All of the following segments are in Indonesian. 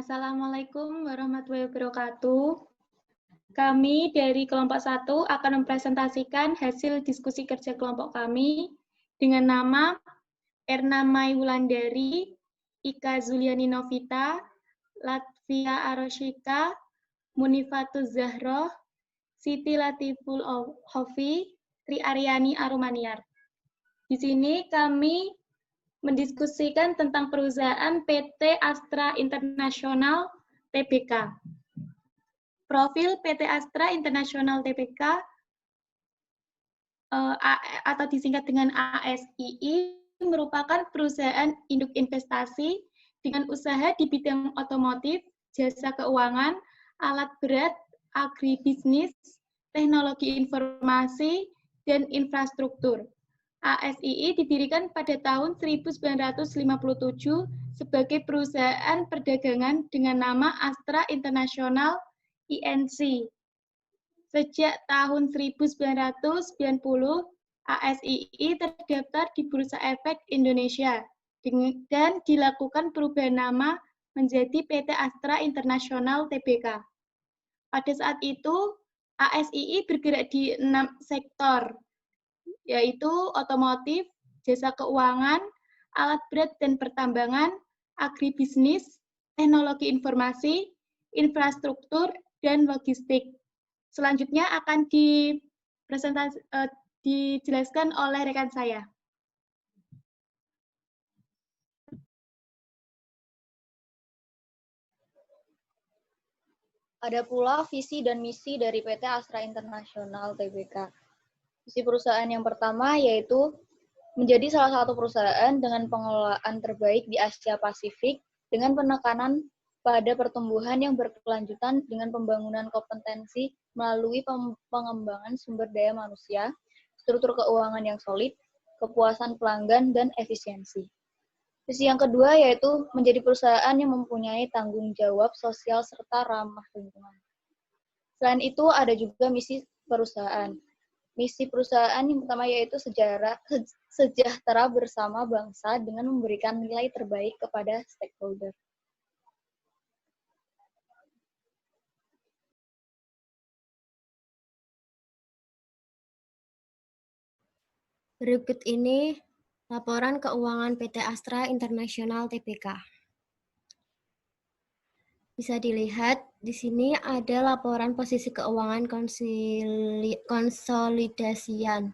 Assalamualaikum warahmatullahi wabarakatuh. Kami dari kelompok 1 akan mempresentasikan hasil diskusi kerja kelompok kami dengan nama Erna Mai Wulandari, Ika Zuliani Novita, Latvia Aroshika, Munifatul Zahroh, Siti Latiful Hofi, Tri Aryani Arumaniar. Di sini kami mendiskusikan tentang perusahaan PT Astra International Tbk. Profil PT Astra International Tbk atau disingkat dengan ASII merupakan perusahaan induk investasi dengan usaha di bidang otomotif, jasa keuangan, alat berat, agribisnis, teknologi informasi, dan infrastruktur. ASII didirikan pada tahun 1957 sebagai perusahaan perdagangan dengan nama Astra International INC. Sejak tahun 1990, ASII terdaftar di Bursa Efek Indonesia dan dilakukan perubahan nama menjadi PT Astra International Tbk. Pada saat itu, ASII bergerak di 6 sektor, yaitu otomotif, jasa keuangan, alat berat dan pertambangan, agribisnis, teknologi informasi, infrastruktur, dan logistik. Selanjutnya akan dijelaskan oleh rekan saya. Ada pula visi dan misi dari PT Astra International Tbk. Visi perusahaan yang pertama yaitu menjadi salah satu perusahaan dengan pengelolaan terbaik di Asia Pasifik dengan penekanan pada pertumbuhan yang berkelanjutan dengan pembangunan kompetensi melalui pengembangan sumber daya manusia, struktur keuangan yang solid, kepuasan pelanggan, dan efisiensi. Visi yang kedua yaitu menjadi perusahaan yang mempunyai tanggung jawab sosial serta ramah lingkungan. Selain itu ada juga misi perusahaan. Misi perusahaan yang pertama yaitu sejahtera bersama bangsa dengan memberikan nilai terbaik kepada stakeholder. Berikut ini laporan keuangan PT Astra International Tbk. Bisa dilihat di sini ada laporan posisi keuangan konsolidasian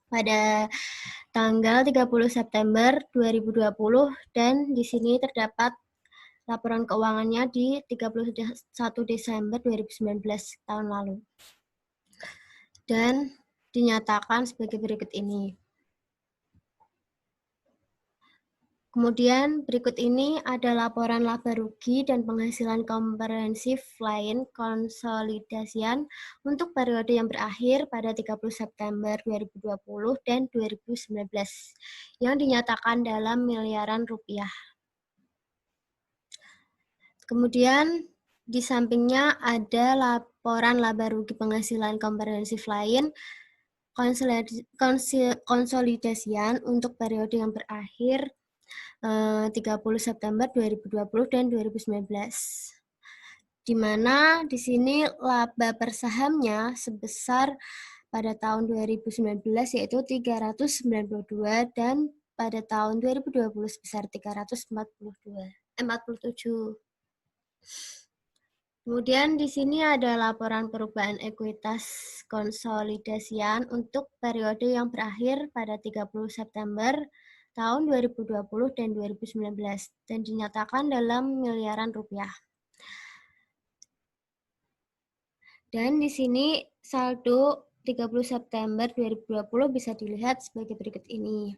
pada tanggal 30 September 2020 dan di sini terdapat laporan keuangannya di 31 Desember 2019 tahun lalu. Dan dinyatakan sebagai berikut ini. Kemudian berikut ini ada laporan laba rugi dan penghasilan komprehensif lain konsolidasian untuk periode yang berakhir pada 30 September 2020 dan 2019 yang dinyatakan dalam miliaran rupiah. Kemudian di sampingnya ada laporan laba rugi penghasilan komprehensif lain konsolidasian untuk periode yang berakhir 30 September 2020 dan 2019. Di mana di sini laba per sahamnya sebesar pada tahun 2019 yaitu 392 dan pada tahun 2020 sebesar 347. Kemudian di sini ada laporan perubahan ekuitas konsolidasian untuk periode yang berakhir pada 30 September tahun 2020 dan 2019 dan dinyatakan dalam miliaran rupiah. Dan di sini saldo 30 September 2020 bisa dilihat sebagai berikut ini.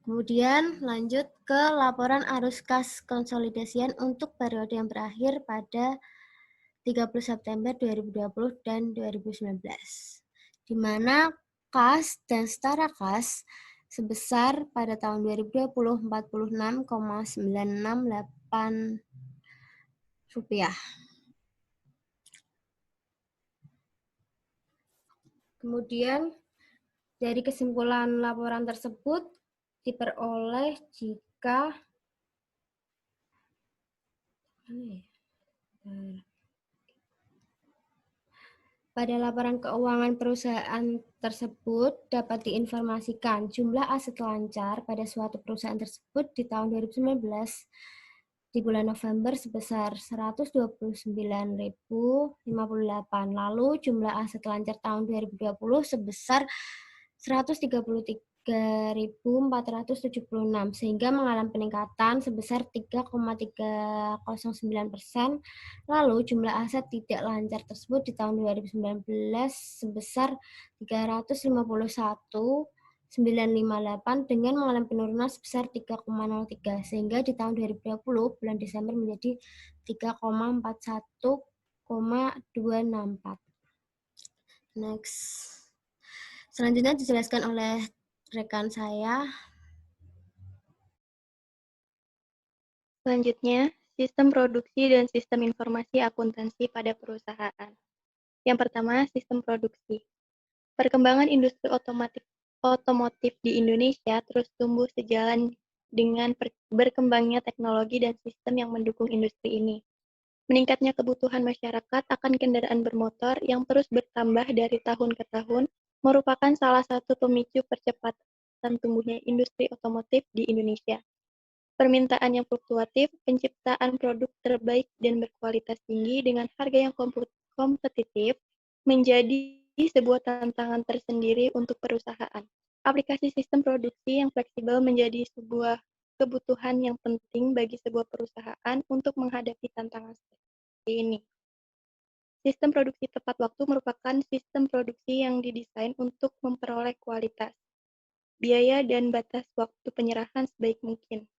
Kemudian lanjut ke laporan arus kas konsolidasian untuk periode yang berakhir pada 30 September 2020 dan 2019. Di mana kas dan setara kas sebesar pada tahun 2020 46,968 rupiah. Kemudian dari kesimpulan laporan tersebut diperoleh jika Pada laporan keuangan perusahaan tersebut dapat diinformasikan jumlah aset lancar pada suatu perusahaan tersebut di tahun 2019 di bulan November sebesar 129.058. Lalu jumlah aset lancar tahun 2020 sebesar 133.476 sehingga mengalami peningkatan sebesar 3,309%. Lalu jumlah aset tidak lancar tersebut di tahun 2019 sebesar 351.958 dengan mengalami penurunan sebesar 3,03 sehingga di tahun 2020 bulan Desember menjadi 3,41,264. Next. Selanjutnya dijelaskan oleh rekan saya. Selanjutnya, sistem produksi dan sistem informasi akuntansi pada perusahaan. Yang pertama, sistem produksi. Perkembangan industri otomotif di Indonesia terus tumbuh sejalan dengan berkembangnya teknologi dan sistem yang mendukung industri ini. Meningkatnya kebutuhan masyarakat akan kendaraan bermotor yang terus bertambah dari tahun ke tahun merupakan salah satu pemicu percepatan tumbuhnya industri otomotif di Indonesia. Permintaan yang fluktuatif, penciptaan produk terbaik dan berkualitas tinggi dengan harga yang kompetitif menjadi sebuah tantangan tersendiri untuk perusahaan. Aplikasi sistem produksi yang fleksibel menjadi sebuah kebutuhan yang penting bagi sebuah perusahaan untuk menghadapi tantangan seperti ini. Sistem produksi tepat waktu merupakan sistem produksi yang didesain untuk memperoleh kualitas, biaya, dan batas waktu penyerahan sebaik mungkin.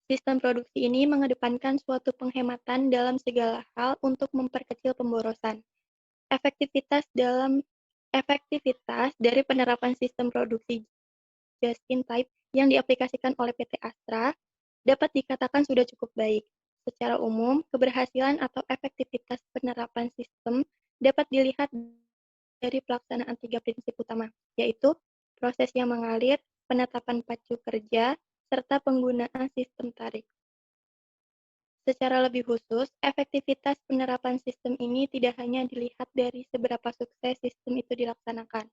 Sistem produksi ini mengedepankan suatu penghematan dalam segala hal untuk memperkecil pemborosan. Efektivitas dari penerapan sistem produksi just-in-time yang diaplikasikan oleh PT Astra dapat dikatakan sudah cukup baik. Secara umum, keberhasilan atau efektivitas penerapan sistem dapat dilihat dari pelaksanaan 3 prinsip utama, yaitu proses yang mengalir, penetapan pacu kerja, serta penggunaan sistem tarik. Secara lebih khusus, efektivitas penerapan sistem ini tidak hanya dilihat dari seberapa sukses sistem itu dilaksanakan.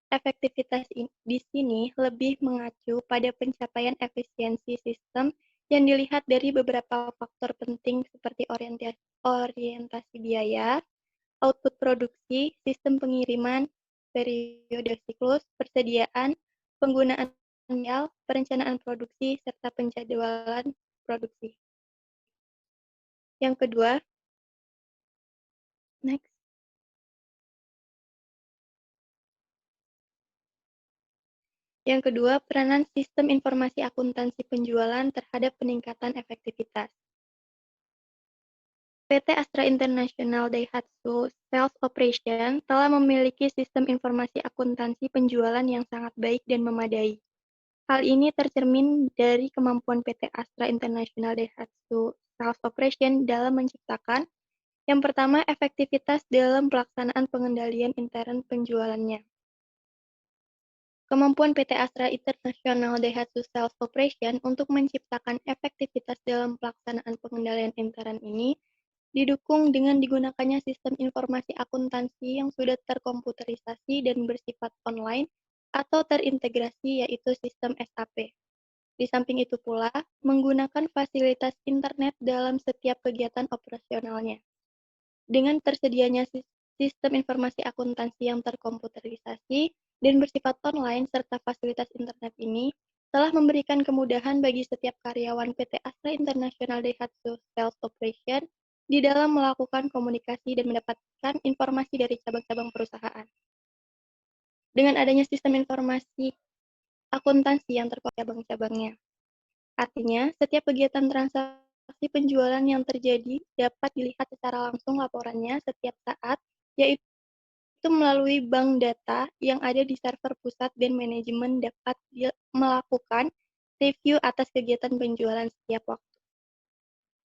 Efektivitas di sini lebih mengacu pada pencapaian efisiensi sistem yang dilihat dari beberapa faktor penting seperti orientasi biaya, output produksi, sistem pengiriman, periode siklus, persediaan, penggunaan material, perencanaan produksi, serta penjadwalan produksi. Yang kedua, next. Yang kedua, peranan sistem informasi akuntansi penjualan terhadap peningkatan efektivitas. PT Astra International Daihatsu Sales Operation telah memiliki sistem informasi akuntansi penjualan yang sangat baik dan memadai. Hal ini tercermin dari kemampuan PT Astra International Daihatsu Sales Operation dalam menciptakan yang pertama, efektivitas dalam pelaksanaan pengendalian intern penjualannya. Kemampuan PT Astra International Daihatsu Sales Operation untuk menciptakan efektivitas dalam pelaksanaan pengendalian intern ini didukung dengan digunakannya sistem informasi akuntansi yang sudah terkomputerisasi dan bersifat online atau terintegrasi, yaitu sistem SAP. Di samping itu pula, menggunakan fasilitas internet dalam setiap kegiatan operasionalnya. Dengan tersedianya sistem informasi akuntansi yang terkomputerisasi dan bersifat online serta fasilitas internet ini telah memberikan kemudahan bagi setiap karyawan PT Astra International Daihatsu Sales Operation di dalam melakukan komunikasi dan mendapatkan informasi dari cabang-cabang perusahaan. Dengan adanya sistem informasi akuntansi yang terkoneksi cabang-cabangnya. Artinya, setiap kegiatan transaksi penjualan yang terjadi dapat dilihat secara langsung laporannya setiap saat, yaitu melalui bank data yang ada di server pusat dan manajemen dapat melakukan review atas kegiatan penjualan setiap waktu.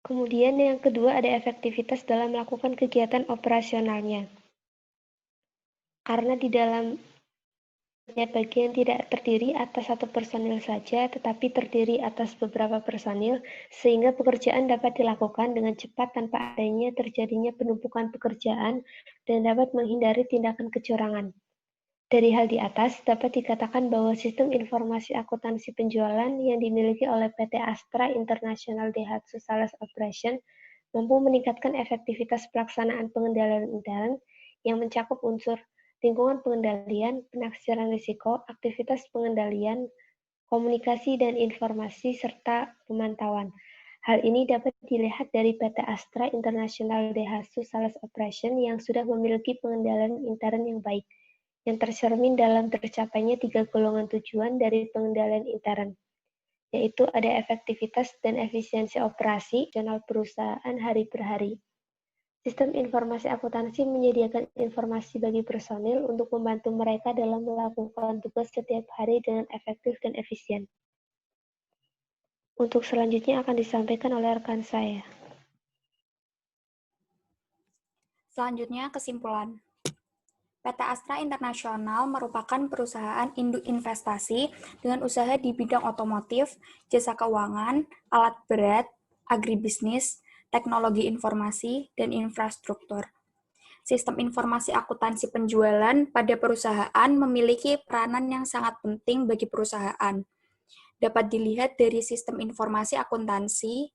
Kemudian yang kedua ada efektivitas dalam melakukan kegiatan operasionalnya. Karena di dalam bagian tidak terdiri atas satu personil saja, tetapi terdiri atas beberapa personil, sehingga pekerjaan dapat dilakukan dengan cepat tanpa adanya terjadinya penumpukan pekerjaan dan dapat menghindari tindakan kecurangan. Dari hal di atas, dapat dikatakan bahwa sistem informasi akuntansi penjualan yang dimiliki oleh PT Astra International Daihatsu Sales Operation mampu meningkatkan efektivitas pelaksanaan pengendalian intern yang mencakup unsur lingkungan pengendalian, penaksiran risiko, aktivitas pengendalian, komunikasi dan informasi, serta pemantauan. Hal ini dapat dilihat dari PT Astra International Daihatsu Sales Operation yang sudah memiliki pengendalian intern yang baik, yang tercermin dalam tercapainya 3 golongan tujuan dari pengendalian intern, yaitu ada efektivitas dan efisiensi operasi operasional perusahaan hari per hari. Sistem informasi akuntansi menyediakan informasi bagi personil untuk membantu mereka dalam melakukan tugas setiap hari dengan efektif dan efisien. Untuk selanjutnya akan disampaikan oleh rekan saya. Selanjutnya, kesimpulan. PT Astra International merupakan perusahaan induk investasi dengan usaha di bidang otomotif, jasa keuangan, alat berat, agribisnis, teknologi informasi, dan infrastruktur. Sistem informasi akuntansi penjualan pada perusahaan memiliki peranan yang sangat penting bagi perusahaan. Dapat dilihat dari sistem informasi akuntansi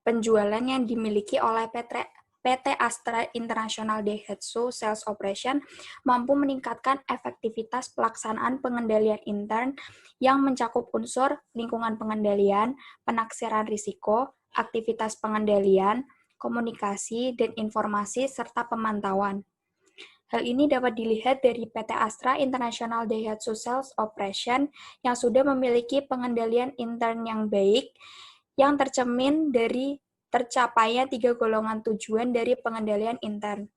penjualan yang dimiliki oleh PT Astra International Daihatsu Sales Operation mampu meningkatkan efektivitas pelaksanaan pengendalian intern yang mencakup unsur lingkungan pengendalian, penaksiran risiko, aktivitas pengendalian, komunikasi, dan informasi, serta pemantauan. Hal ini dapat dilihat dari PT Astra International Daihatsu Sales Operation yang sudah memiliki pengendalian intern yang baik, yang tercermin dari tercapainya 3 golongan tujuan dari pengendalian intern.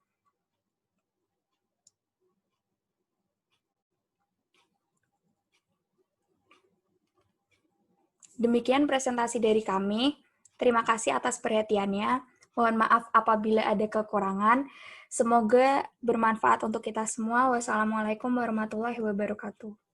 Demikian presentasi dari kami. Terima kasih atas perhatiannya. Mohon maaf apabila ada kekurangan. Semoga bermanfaat untuk kita semua. Wassalamualaikum warahmatullahi wabarakatuh.